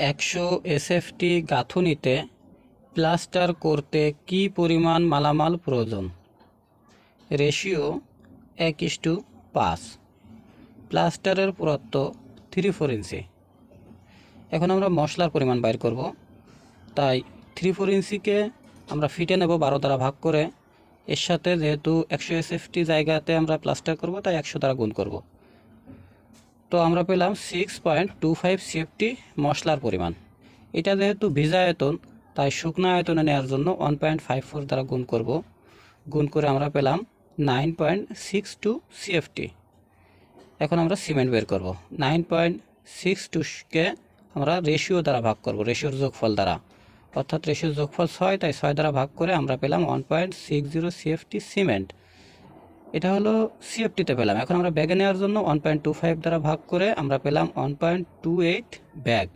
100 SFT গাঁথুনিতে plaster করতে কি পরিমাণ মালামাল প্রয়োজন? রেশিও 1:5। প্লাস্টারের পুরুত্ব 3-4 ইঞ্চি। এখন আমরা মশলার পরিমাণ বাইর করব। তাই 3-4 ইঞ্চিকে আমরা ফিটে নেব 12 দ্বারা ভাগ করে। এর সাথে যেহেতু 100 এসএফটি জায়গাতে আমরা প্লাস্টার করব, তাই 100 দ্বারা গুণ করব। তো আমরা পেলাম 6.25 সিএফটি মশলার পরিমাণ। এটা যেহেতু ভিজা আয়তন, তাই শুকনো আয়তনে নেওয়ার জন্য 1.54 দ্বারা গুণ করব। গুণ করে আমরা পেলাম 9.62 সিএফটি। এখন আমরা সিমেন্ট বের করব। 9.62কে আমরা রেশিও দ্বারা ভাগ করব, রেশিওর যোগফল দ্বারা, অর্থাৎ রেশিওর যোগফল 6, তাই 6 দ্বারা ভাগ করে আমরা পেলাম 1.60 সিএফটি সিমেন্ট। এটা হলো সিএফটিতে পেলাম। এখন আমরা ব্যাগে নেওয়ার জন্য 1.25 দ্বারা ভাগ করে আমরা পেলাম 1.28 ব্যাগ।